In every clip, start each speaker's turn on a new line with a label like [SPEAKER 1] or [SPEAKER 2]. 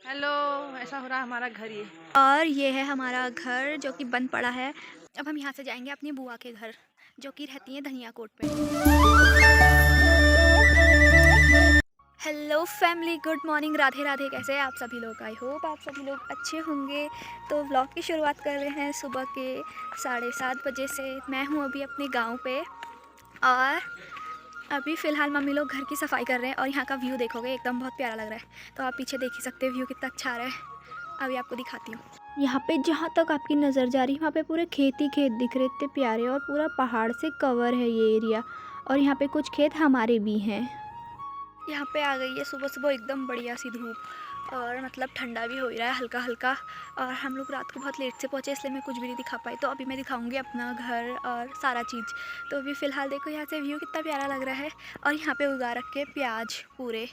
[SPEAKER 1] Hello. ऐसा हो रहा हमारा घर ये।
[SPEAKER 2] और ये है हमारा घर जो कि बंद पड़ा है। अब हम यहाँ से जाएंगे अपनी बुआ के घर जो कि रहती है धनिया कोट पे। Hello family, good morning, Radhe Radhe. कैसे हैं आप सभी लोग? आई होप आप सभी लोग अच्छे होंगे। तो व्लॉग की शुरुआत कर रहे हैं सुबह के 7:30 बजे से। मैं हूँ अभी अपने गांव पे और अभी फ़िलहाल मम्मी लोग घर की सफाई कर रहे हैं। और यहाँ का व्यू देखोगे एकदम बहुत प्यारा लग रहा है। तो आप पीछे देख ही सकते हो व्यू कितना अच्छा आ रहा है। अभी आपको दिखाती हूँ। यहाँ पे जहाँ तक आपकी नज़र जा रही है वहाँ पे पूरे खेत ही खेत दिख रहे, इतने प्यारे, और पूरा पहाड़ से कवर है ये एरिया। और यहाँ पे कुछ खेत हमारे भी हैं। यहाँ पे आ गई है सुबह सुबह एकदम बढ़िया सी धूप, और मतलब ठंडा भी हो ही रहा है हल्का हल्का। और हम लोग रात को बहुत लेट से पहुँचे इसलिए मैं कुछ भी नहीं दिखा पाई। तो अभी मैं दिखाऊंगी अपना घर और सारा चीज़। तो अभी फ़िलहाल देखो यहाँ से व्यू कितना प्यारा लग रहा है। और यहाँ पे उगा रखे प्याज पूरे,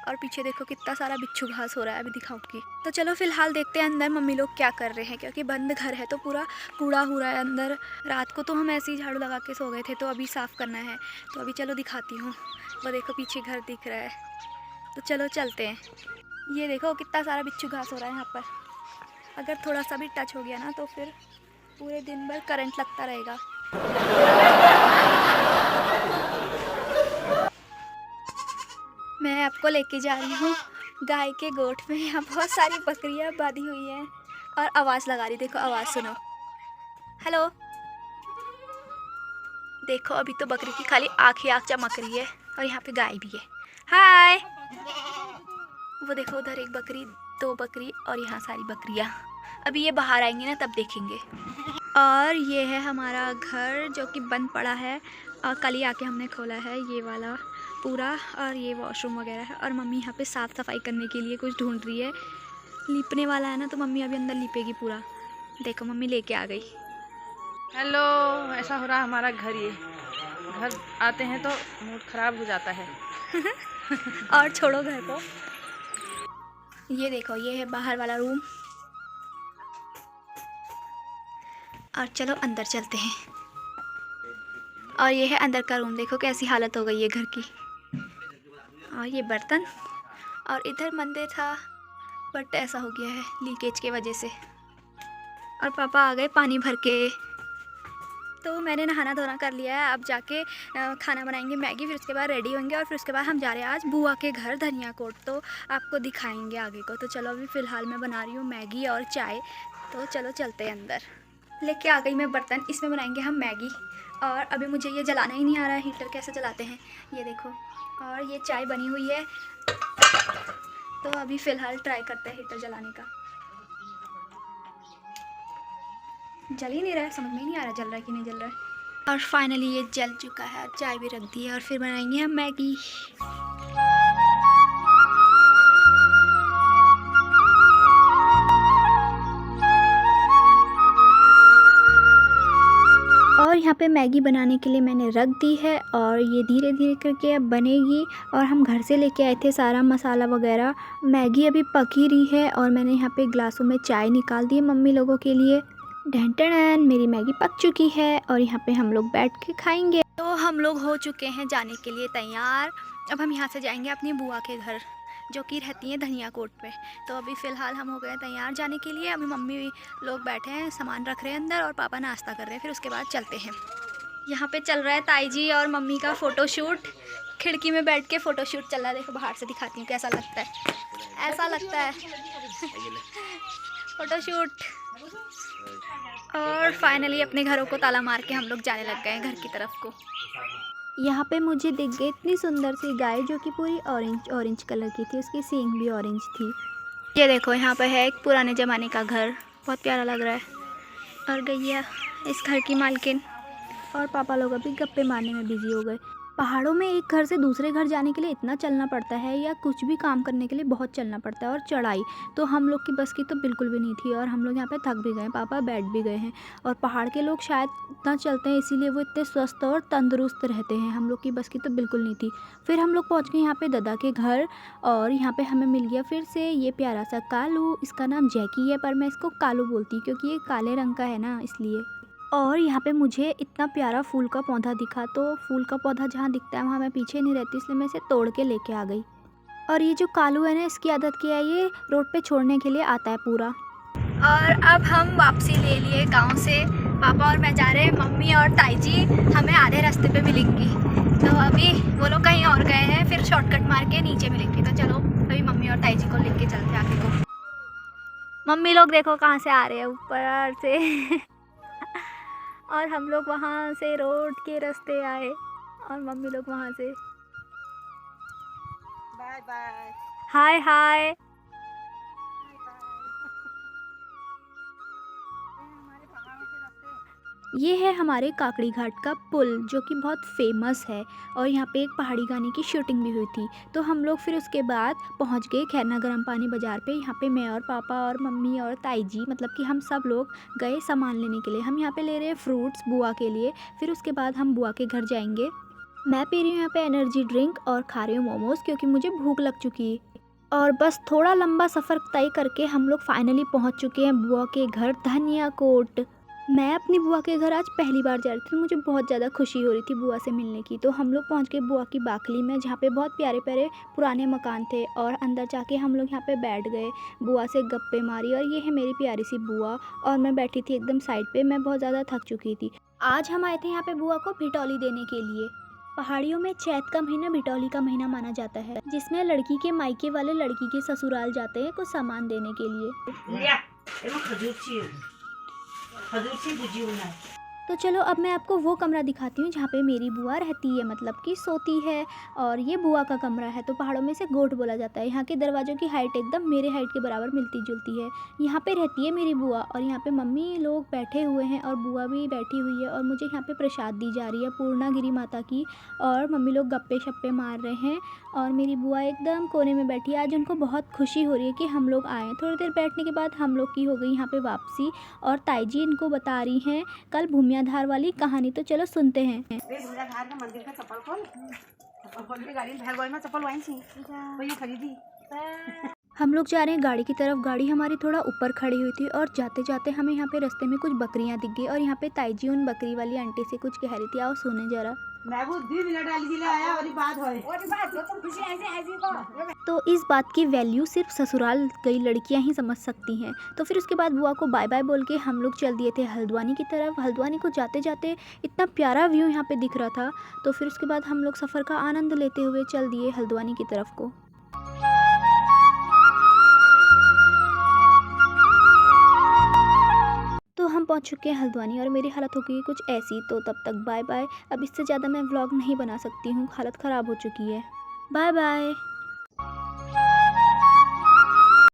[SPEAKER 2] और पीछे देखो कितना सारा बिच्छू घास हो रहा है, अभी दिखाऊंगी। तो चलो फ़िलहाल देखते हैं अंदर मम्मी लोग क्या कर रहे हैं, क्योंकि बंद घर है तो पूरा कूड़ा हो रहा है अंदर। रात को तो हम ऐसे ही झाड़ू लगा के सो गए थे, तो अभी साफ़ करना है। तो अभी चलो दिखाती हूँ। वो देखो पीछे घर दिख रहा है, तो चलो चलते हैं। ये देखो कितना सारा बिच्छू घास हो रहा है यहाँ पर। अगर थोड़ा सा भी टच हो गया ना तो फिर पूरे दिन भर करंट लगता रहेगा। मैं आपको लेके जा रही हूँ गाय के गोठ में। यहाँ बहुत सारी बकरियाँ बांधी हुई हैं और आवाज़ लगा रही, देखो आवाज़ सुनो। हेलो, देखो अभी तो बकरी की खाली आँख ही आँख चमक रही है, और यहाँ पे गाय भी है। हाय, वो देखो उधर एक बकरी, दो बकरी, और यहाँ सारी बकरियाँ। अभी ये बाहर आएंगे ना तब देखेंगे। और ये है हमारा घर जो कि बंद पड़ा है, और कल ही आके हमने खोला है ये वाला पूरा। और ये वॉशरूम वगैरह है, और मम्मी यहाँ पे साफ़ सफाई करने के लिए कुछ ढूंढ रही है। लीपने वाला है ना, तो मम्मी अभी अंदर लीपेगी पूरा। देखो मम्मी लेके आ गई।
[SPEAKER 1] हेलो। ऐसा हो रहा हमारा घर ये। घर आते हैं तो मूड खराब हो जाता है।
[SPEAKER 2] और छोड़ो घर को, ये देखो ये है बाहर वाला रूम। और चलो अंदर चलते हैं। और ये है अंदर का रूम, देखो कैसी हालत हो गई है घर की। और ये बर्तन, और इधर मंदिर था बट ऐसा हो गया है लीकेज के वजह से। और पापा आ गए पानी भर के। तो मैंने नहाना धोना कर लिया है। अब जाके खाना बनाएंगे मैगी, फिर उसके बाद रेडी होंगे, और फिर उसके बाद हम जा रहे हैं आज बुआ के घर धनिया कोट। तो आपको दिखाएंगे आगे को। तो चलो अभी फ़िलहाल मैं बना रही हूँ मैगी और चाय। तो चलो चलते हैं अंदर। लेके आ गई मैं बर्तन, इसमें बनाएंगे हम मैगी। और अभी मुझे ये जलाना ही नहीं आ रहा है, हीटर कैसे जलाते हैं ये देखो। और ये चाय बनी हुई है, तो अभी फ़िलहाल ट्राई करते हैं हीटर जलाने का। जल ही नहीं रहा है, समझ में ही नहीं आ रहा जल रहा है कि नहीं जल रहा है। और फाइनली ये जल चुका है, चाय भी रख दी है, और फिर बनाएंगे हम मैगी। और यहाँ पे मैगी बनाने के लिए मैंने रख दी है, और ये धीरे धीरे करके अब बनेगी। और हम घर से लेके आए थे सारा मसाला वगैरह। मैगी अभी पक ही रही है, और मैंने यहाँ पे ग्लासों में चाय निकाल दी है मम्मी लोगों के लिए। ढेंटन, मेरी मैगी पक चुकी है, और यहाँ पे हम लोग बैठ के खाएंगे। तो हम लोग हो चुके हैं जाने के लिए तैयार। अब हम यहाँ से जाएंगे अपनी बुआ के घर जो कि रहती हैं धनिया कोट पे। तो अभी फ़िलहाल हम हो गए तैयार जाने के लिए। अभी मम्मी लोग बैठे हैं, सामान रख रहे हैं अंदर, और पापा नाश्ता कर रहे हैं, फिर उसके बाद चलते हैं। यहाँ पे चल रहा है ताई जी और मम्मी का फ़ोटोशूट। खिड़की में बैठ के फ़ोटोशूट चल रहा है, देखो बाहर से दिखाती हूँ कैसा लगता है। ऐसा लगता है फ़ोटोशूट। और फाइनली अपने घरों को ताला मार के हम लोग जाने लग गए हैं घर की तरफ को। यहाँ पे मुझे दिख गई इतनी सुंदर सी गाय जो कि पूरी ऑरेंज ऑरेंज कलर की थी, उसकी सींग भी ऑरेंज थी। ये देखो यहाँ पे है एक पुराने ज़माने का घर, बहुत प्यारा लग रहा है। और गैया इस घर की मालकिन। और पापा लोग अभी गप्पे मारने में बिजी हो गए। पहाड़ों में एक घर से दूसरे घर जाने के लिए इतना चलना पड़ता है, या कुछ भी काम करने के लिए बहुत चलना पड़ता है। और चढ़ाई तो हम लोग की बस की तो बिल्कुल भी नहीं थी, और हम लोग यहाँ पे थक भी गए, पापा बैठ भी गए हैं। और पहाड़ के लोग शायद इतना चलते हैं इसीलिए वो इतने स्वस्थ और तंदुरुस्त रहते हैं, हम लोग की बस की तो बिल्कुल नहीं थी। फिर हम लोग पहुँच गए यहाँ पे दादा के घर, और यहाँ पे हमें मिल गया फिर से ये प्यारा सा कालू। इसका नाम जैकी है, पर मैं इसको कालू बोलती हूँ क्योंकि ये काले रंग का है ना, इसलिए। और यहाँ पे मुझे इतना प्यारा फूल का पौधा दिखा, तो फूल का पौधा जहाँ दिखता है वहाँ मैं पीछे नहीं रहती, इसलिए मैं इसे तोड़ के लेके आ गई। और ये जो कालू है ना, इसकी आदत क्या है, ये रोड पे छोड़ने के लिए आता है पूरा। और अब हम वापसी ले लिए गांव से। पापा और मैं जा रहे हैं, मम्मी और ताई जी हमें आधे रास्ते पे मिलेंगी। तो अभी वो लोग कहीं और गए हैं, फिर शॉर्टकट मार के नीचे मिलेंगे। तो चलो अभी मम्मी और ताई जी को लेके चलते हैं आगे को। मम्मी लोग देखो कहाँ से आ रहे हैं, ऊपर से और हम लोग वहाँ से रोड के रास्ते आए और मम्मी लोग वहाँ से।
[SPEAKER 1] Bye bye.
[SPEAKER 2] Hi hi. ये है हमारे काकड़ी घाट का पुल, जो कि बहुत फेमस है और यहाँ पे एक पहाड़ी गाने की शूटिंग भी हुई थी। तो हम लोग फिर उसके बाद पहुँच गए खैरना गरम पानी बाज़ार पे। यहाँ पे मैं और पापा और मम्मी और ताई जी, मतलब कि हम सब लोग गए सामान लेने के लिए। हम यहाँ पे ले रहे हैं फ्रूट्स बुआ के लिए, फिर उसके बाद हम बुआ के घर जाएंगे। मैं पी रही हूँ यहाँ पे एनर्जी ड्रिंक और खा रही हूँ मोमोज़, क्योंकि मुझे भूख लग चुकी है। और बस थोड़ा लंबा सफ़र तय करके हम लोग फाइनली पहुँच चुके हैं बुआ के घर धनिया कोट। मैं अपनी बुआ के घर आज पहली बार जा रही थी, मुझे बहुत ज़्यादा खुशी हो रही थी बुआ से मिलने की। तो हम लोग पहुंच गए बुआ की बाकली में, जहाँ पे बहुत प्यारे प्यारे पुराने मकान थे। और अंदर जाके हम लोग यहाँ पे बैठ गए, बुआ से गप्पे मारी। और ये है मेरी प्यारी सी बुआ, और मैं बैठी थी एकदम साइड पे, मैं बहुत ज़्यादा थक चुकी थी। आज हम आए थे यहाँ पे बुआ को भिटौली देने के लिए। पहाड़ियों में चैत का महीना भिटौली का महीना माना जाता है, जिसमें लड़की के मायके वाले लड़की के ससुराल जाते हैं कुछ सामान देने के लिए। तो चलो अब मैं आपको वो कमरा दिखाती हूँ जहाँ पे मेरी बुआ रहती है, मतलब कि सोती है। और ये बुआ का कमरा है। तो पहाड़ों में से गोठ बोला जाता है। यहाँ के दरवाज़ों की हाइट एकदम मेरे हाइट के बराबर मिलती जुलती है। यहाँ पे रहती है मेरी बुआ, और यहाँ पे मम्मी लोग बैठे हुए हैं और बुआ भी बैठी हुई है। और मुझे यहाँ पे प्रसाद दी जा रही है पूर्णागिरी माता की, और मम्मी लोग गप्पे शप्पे मार रहे हैं। और मेरी बुआ एकदम कोने में बैठी है। आज उनको बहुत खुशी हो रही है कि हम लोग आए। थोड़ी देर बैठने के बाद हम लोग की हो गई यहाँ पे वापसी, और ताई जी इनको बता रही हैं कल भूमियाधार वाली कहानी। तो चलो सुनते हैं।
[SPEAKER 1] भूमियाधार का मंदिर का चप्पल खोल के गाड़ी में भर में चप्पल वाइन सी वही खरीदी।
[SPEAKER 2] हम लोग जा रहे हैं गाड़ी की तरफ। गाड़ी हमारी थोड़ा ऊपर खड़ी हुई थी, और जाते जाते हमें यहाँ पे रास्ते में कुछ बकरियाँ दिख गई। और यहाँ पे ताई जी उन बकरी वाली आंटी से कुछ कह रही थी, आओ सुने जरा। तो इस बात की वैल्यू सिर्फ ससुराल गई लड़कियां ही समझ सकती हैं। तो फिर उसके बाद बुआ को बाय बाय बोल के हम लोग चल दिए थे हल्द्वानी की तरफ। हल्द्वानी को जाते जाते इतना प्यारा व्यू यहाँ पे दिख रहा था। तो फिर उसके बाद हम लोग सफ़र का आनंद लेते हुए चल दिए हल्द्वानी की तरफ को। तो हम पहुंच चुके हैं हल्द्वानी, और मेरी हालत हो गई कुछ ऐसी। तो तब तक बाय बाय। अब इससे ज़्यादा मैं व्लॉग नहीं बना सकती हूँ, हालत ख़राब हो चुकी है। Bye bye.